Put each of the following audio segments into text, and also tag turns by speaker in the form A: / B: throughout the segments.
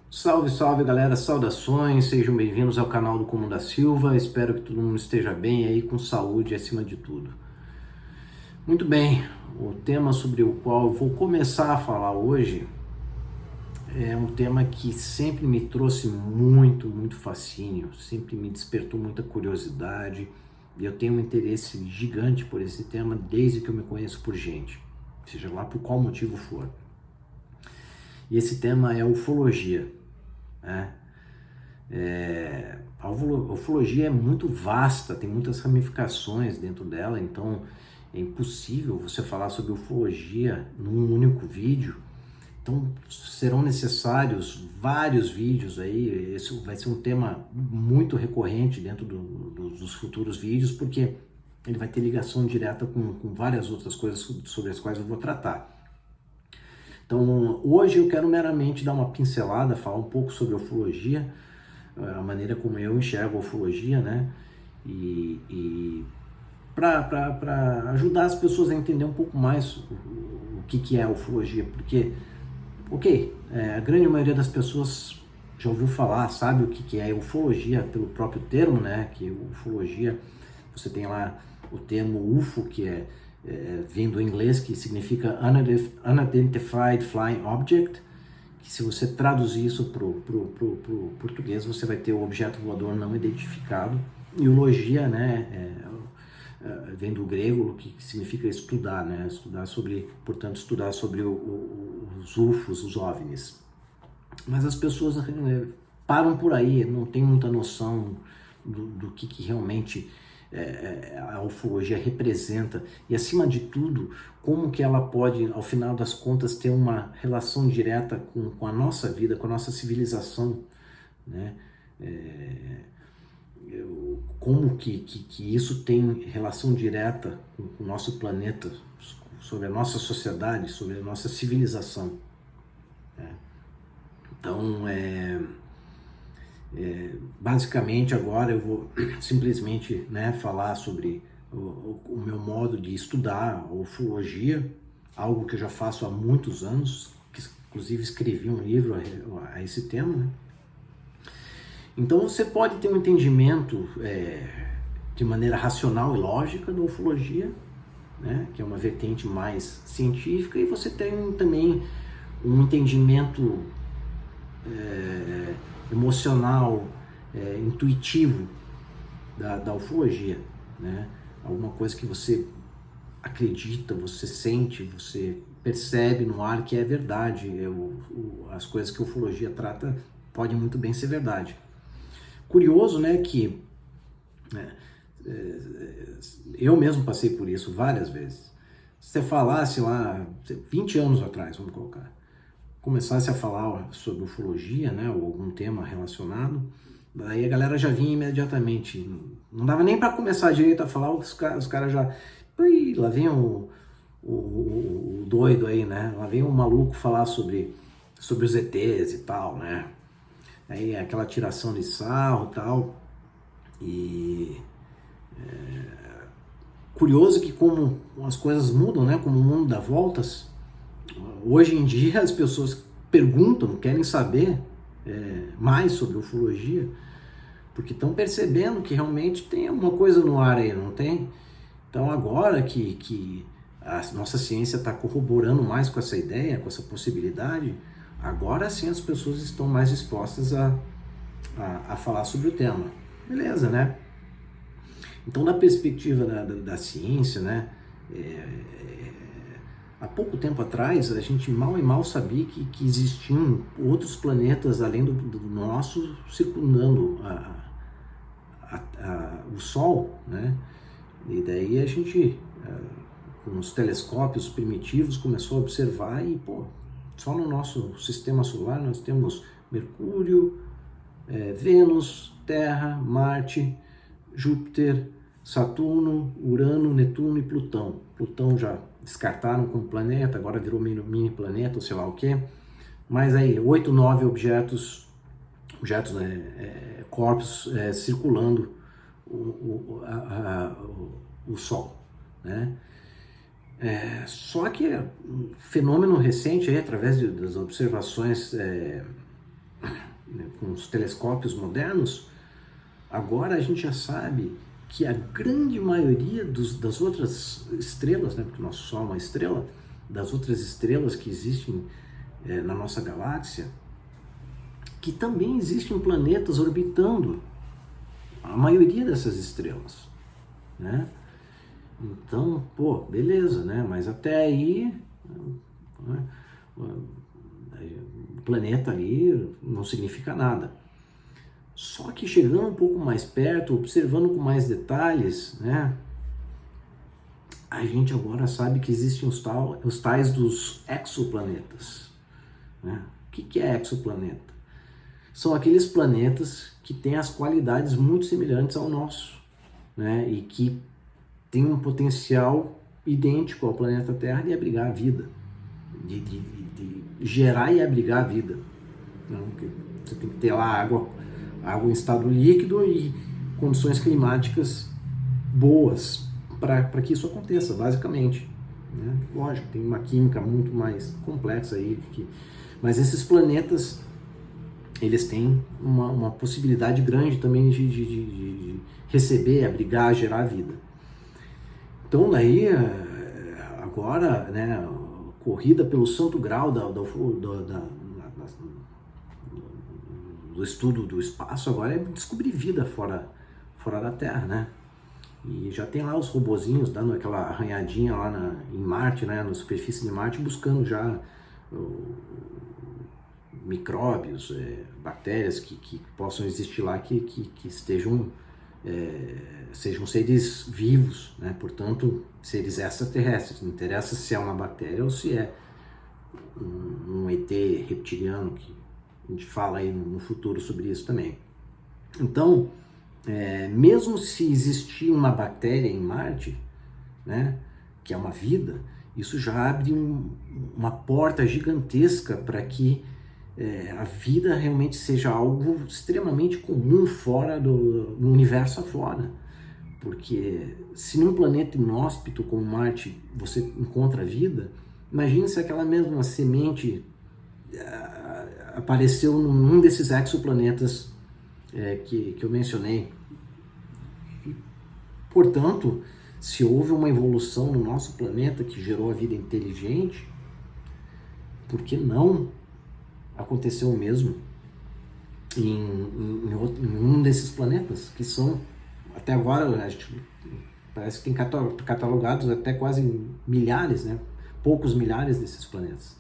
A: Salve, salve galera, saudações, sejam bem-vindos ao canal do Comum da Silva, espero que todo mundo esteja bem aí, com saúde acima de tudo. Muito bem, o tema sobre o qual eu vou começar a falar hoje é um tema que sempre me trouxe muito fascínio, sempre me despertou muita curiosidade e eu tenho um interesse gigante por esse tema desde que eu me conheço por gente, seja lá por qual motivo for. E esse tema é a ufologia, né? A ufologia é muito vasta, tem muitas ramificações dentro dela, então é impossível você falar sobre ufologia num único vídeo. Então serão necessários vários vídeos aí, esse vai ser um tema muito recorrente dentro dos futuros vídeos, porque ele vai ter ligação direta com várias outras coisas sobre as quais eu vou tratar. Então, hoje eu quero meramente dar uma pincelada, falar um pouco sobre a ufologia, a maneira como eu enxergo a ufologia, né? E para ajudar as pessoas a entender um pouco mais o que é a ufologia, porque, a grande maioria das pessoas já ouviu falar, sabe o que é ufologia pelo próprio termo, né? Que ufologia, você tem lá o termo UFO, que vem do inglês, que significa Unidentified Flying Object, que se você traduzir isso para o português, você vai ter o objeto voador não identificado. E o logia, né, vem do grego, que significa estudar, né, estudar sobre os UFOs, os OVNIs. Mas as pessoas param por aí, não tem muita noção do que realmente a ufologia representa e, acima de tudo, como que ela pode, ao final das contas, ter uma relação direta com a nossa vida, com a nossa civilização, né? Como que isso tem relação direta com o nosso planeta, sobre a nossa sociedade, sobre a nossa civilização, né? Então, basicamente agora eu vou simplesmente, né, falar sobre o meu modo de estudar a ufologia, algo que eu já faço há muitos anos, que inclusive escrevi um livro a esse tema, né? Então você pode ter um entendimento de maneira racional e lógica da ufologia, né, que é uma vertente mais científica, e você tem também um entendimento emocional, intuitivo da ufologia, né? Alguma coisa que você acredita, você sente, você percebe no ar que é verdade. As coisas que a ufologia trata podem muito bem ser verdade. Curioso, né, que eu mesmo passei por isso várias vezes. Se você falasse lá 20 anos atrás, vamos colocar, começasse a falar sobre ufologia, né, ou algum tema relacionado, daí a galera já vinha imediatamente. Não dava nem para começar direito a falar, os caras já... Ui, lá vem o doido aí, né? Lá vem o maluco falar sobre os ETs e tal, né? Aí aquela tiração de sarro e tal. E... curioso que como as coisas mudam, né? Como o mundo dá voltas. Hoje em dia as pessoas perguntam, querem saber mais sobre ufologia, porque estão percebendo que realmente tem alguma coisa no ar aí, não tem? Então agora que a nossa ciência está corroborando mais com essa ideia, com essa possibilidade, agora sim as pessoas estão mais dispostas a falar sobre o tema. Beleza, né? Então, da perspectiva da ciência, né, há pouco tempo atrás, a gente mal e mal sabia que existiam outros planetas além do nosso circundando o Sol, né? E daí a gente, com os telescópios primitivos, começou a observar e, só no nosso sistema solar nós temos Mercúrio, Vênus, Terra, Marte, Júpiter, Saturno, Urano, Netuno e Plutão. Plutão já descartaram como planeta, agora virou mini planeta, ou sei lá o que. Mas aí, 8, 9 objetos, corpos circulando o Sol, né? Só que um fenômeno recente aí, através das observações com os telescópios modernos, agora a gente já sabe que a grande maioria das outras estrelas, né, porque o nosso Sol é uma estrela, das outras estrelas que existem na nossa galáxia, que também existem planetas orbitando a maioria dessas estrelas, né? Então, pô, beleza, né? Mas até aí, né, o planeta ali não significa nada. Só que chegando um pouco mais perto, observando com mais detalhes, né? A gente agora sabe que existem os tais dos exoplanetas, né? O que é exoplaneta? São aqueles planetas que têm as qualidades muito semelhantes ao nosso, né? E que têm um potencial idêntico ao planeta Terra de abrigar a vida, de gerar e abrigar a vida. Então, você tem que ter lá água em estado líquido e condições climáticas boas para que isso aconteça, basicamente, né? Lógico, tem uma química muito mais complexa aí, mas esses planetas, eles têm uma possibilidade grande também de receber, abrigar, gerar vida. Então daí, agora, né, corrida pelo santo grau do estudo do espaço agora é descobrir vida fora da Terra, né? E já tem lá os robozinhos dando aquela arranhadinha lá em Marte, né, na superfície de Marte, buscando já micróbios, bactérias que possam existir lá, que estejam, sejam seres vivos, né? Portanto, seres extraterrestres. Não interessa se é uma bactéria ou se é um ET reptiliano, que a gente fala aí no futuro sobre isso também. Então, mesmo se existir uma bactéria em Marte, né, que é uma vida, isso já abre uma porta gigantesca para que a vida realmente seja algo extremamente comum fora do universo afora. Porque se num planeta inóspito como Marte você encontra vida, imagine se aquela mesma semente apareceu num desses exoplanetas que eu mencionei. E, portanto, se houve uma evolução no nosso planeta que gerou a vida inteligente, por que não aconteceu o mesmo em um desses planetas, que são, até agora, a gente parece que tem catalogados até quase milhares, né? Poucos milhares desses planetas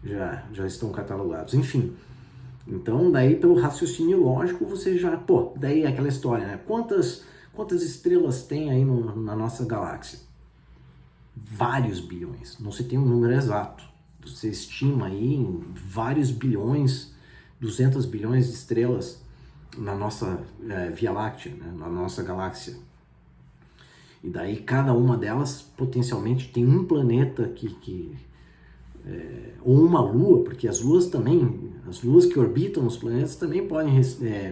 A: já estão catalogados. Enfim, então daí pelo raciocínio lógico você já, daí aquela história, né? Quantas estrelas tem aí na nossa galáxia? Vários bilhões, não se tem um número exato. Você estima aí em vários bilhões, 200 bilhões de estrelas na nossa Via Láctea, né? Na nossa galáxia. E daí cada uma delas potencialmente tem um planeta ou uma lua, porque as luas que orbitam os planetas também podem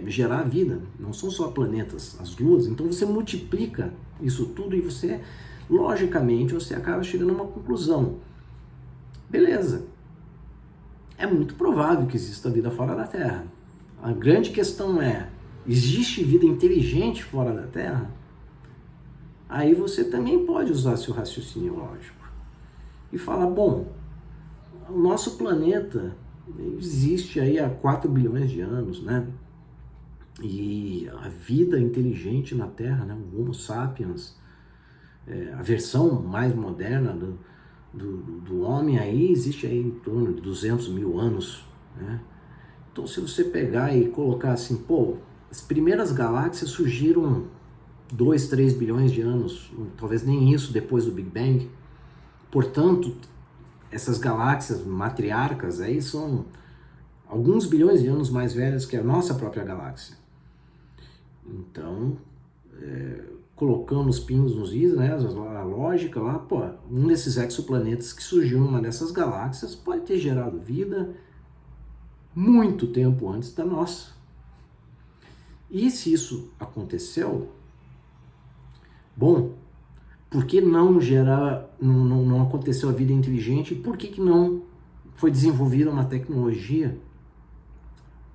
A: gerar vida, não são só planetas, as luas. Então você multiplica isso tudo e você, logicamente, você acaba chegando a uma conclusão. Beleza, é muito provável que exista vida fora da Terra. A grande questão é, existe vida inteligente fora da Terra? Aí você também pode usar seu raciocínio lógico e falar, bom, o nosso planeta existe aí há 4 bilhões de anos, né? E a vida inteligente na Terra, né? O Homo sapiens, a versão mais moderna do homem aí, existe aí em torno de 200 mil anos, né? Então se você pegar e colocar assim, as primeiras galáxias surgiram 2, 3 bilhões de anos, talvez nem isso, depois do Big Bang. Portanto, essas galáxias matriarcas aí são alguns bilhões de anos mais velhas que a nossa própria galáxia. Então, colocando os pingos nos is, né, a lógica lá, um desses exoplanetas que surgiu numa dessas galáxias pode ter gerado vida muito tempo antes da nossa. E se isso aconteceu, bom, por que não não aconteceu a vida inteligente? E por que não foi desenvolvida uma tecnologia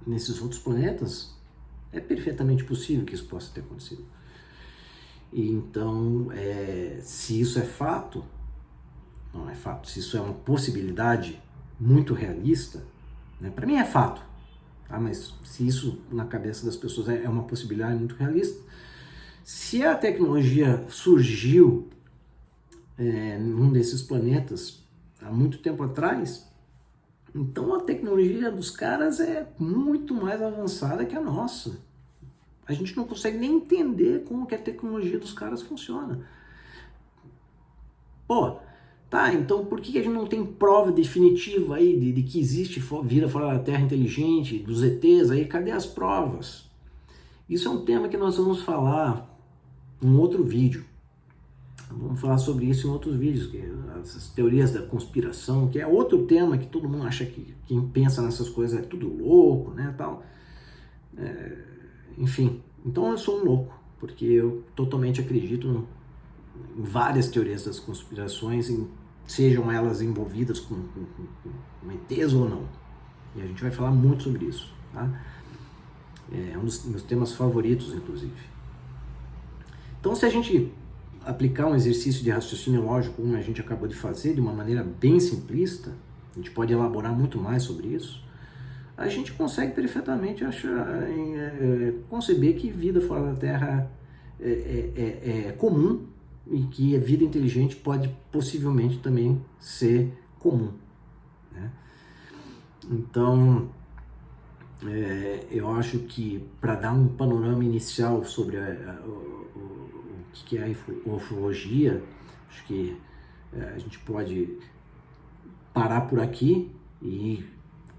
A: nesses outros planetas, é perfeitamente possível que isso possa ter acontecido. E então, se isso é fato, não é fato, se isso é uma possibilidade muito realista, né, para mim é fato, tá? Mas se isso na cabeça das pessoas é uma possibilidade muito realista, se a tecnologia surgiu num desses planetas há muito tempo atrás, então a tecnologia dos caras é muito mais avançada que a nossa. A gente não consegue nem entender como que a tecnologia dos caras funciona. Pô, tá, então por que a gente não tem prova definitiva aí de que existe vida fora da Terra inteligente, dos ETs aí? Cadê as provas? Isso é um tema que nós vamos falar em outro vídeo. Vamos falar sobre isso em outros vídeos, que essas teorias da conspiração, que é outro tema que todo mundo acha que quem pensa nessas coisas é tudo louco, né, tal. Enfim, então eu sou um louco, porque eu totalmente acredito em várias teorias das conspirações, sejam elas envolvidas com ETs ou não. E a gente vai falar muito sobre isso, tá? É um dos meus temas favoritos, inclusive. Então, se a gente aplicar um exercício de raciocínio lógico, como a gente acabou de fazer, de uma maneira bem simplista, a gente pode elaborar muito mais sobre isso, a gente consegue perfeitamente conceber que vida fora da Terra é comum e que a vida inteligente pode possivelmente também ser comum, né? Então, eu acho que para dar um panorama inicial sobre o que é a ufologia, acho que a gente pode parar por aqui e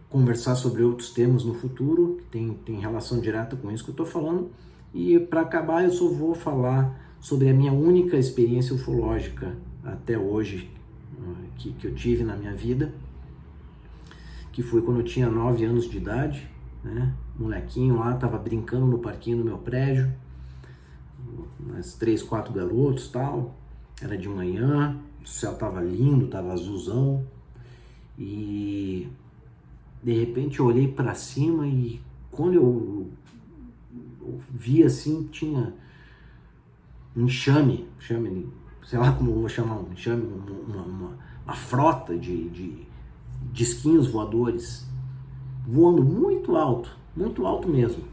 A: conversar sobre outros temas no futuro, que tem relação direta com isso que eu estou falando. E para acabar, eu só vou falar sobre a minha única experiência ufológica até hoje, que eu tive na minha vida, que foi quando eu tinha 9 anos de idade, né? Molequinho lá, tava brincando no parquinho do meu prédio, umas 3, 4 garotos, tal. Era de manhã, o céu tava lindo, tava azulzão, e de repente eu olhei para cima e quando eu vi assim, tinha um enxame, sei lá como eu vou chamar, um enxame, uma frota de disquinhos voadores voando muito alto mesmo,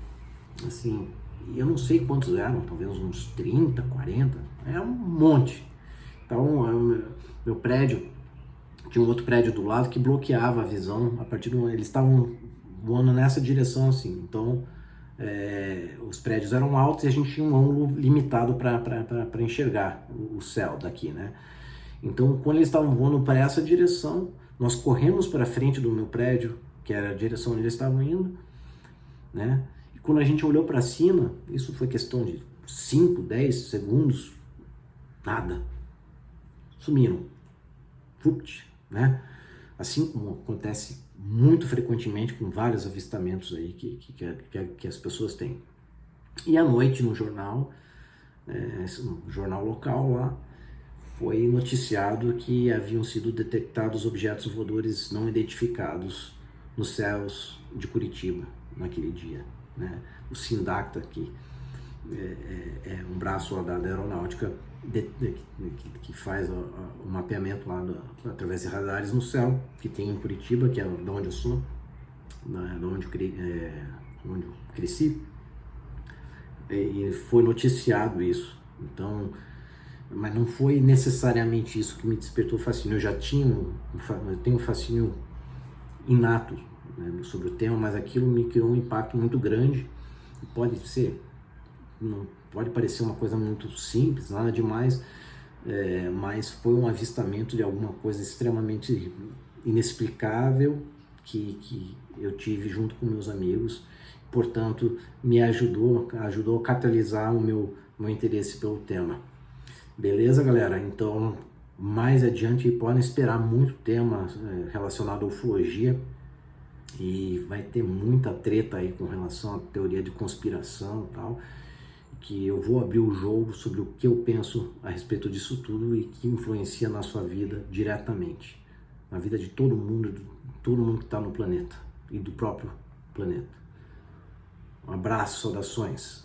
A: assim, eu não sei quantos eram, talvez uns 30, 40, é um monte. Então, meu prédio, tinha um outro prédio do lado que bloqueava a visão, a partir do eles estavam voando nessa direção, assim, então os prédios eram altos e a gente tinha um ângulo limitado para enxergar o céu daqui, né? Então, quando eles estavam voando para essa direção, nós corremos para frente do meu prédio, que era a direção onde eles estavam indo, né? E quando a gente olhou para cima, isso foi questão de 5, 10 segundos, nada. Sumiram. Fupt, né? Assim como acontece muito frequentemente com vários avistamentos aí que as pessoas têm. E à noite no jornal, um jornal local lá, foi noticiado que haviam sido detectados objetos voadores não identificados nos céus de Curitiba naquele dia, né? O SINDACTA, que é um braço da aeronáutica que faz o mapeamento lá através de radares no céu, que tem em Curitiba, que é de onde eu sou, né, de onde eu cresci, e foi noticiado isso. Então, mas não foi necessariamente isso que me despertou fascínio. Eu já tinha eu tenho um fascínio inato, né, sobre o tema, mas aquilo me criou um impacto muito grande. Pode ser, não pode parecer uma coisa muito simples, nada demais, mas foi um avistamento de alguma coisa extremamente inexplicável que eu tive junto com meus amigos. Portanto, me ajudou a catalisar o meu interesse pelo tema. Beleza, galera? Então, mais adiante podem esperar muito tema relacionado à ufologia, e vai ter muita treta aí com relação à teoria de conspiração e tal, que eu vou abrir o jogo sobre o que eu penso a respeito disso tudo e que influencia na sua vida diretamente, na vida de todo mundo que está no planeta e do próprio planeta. Um abraço, saudações.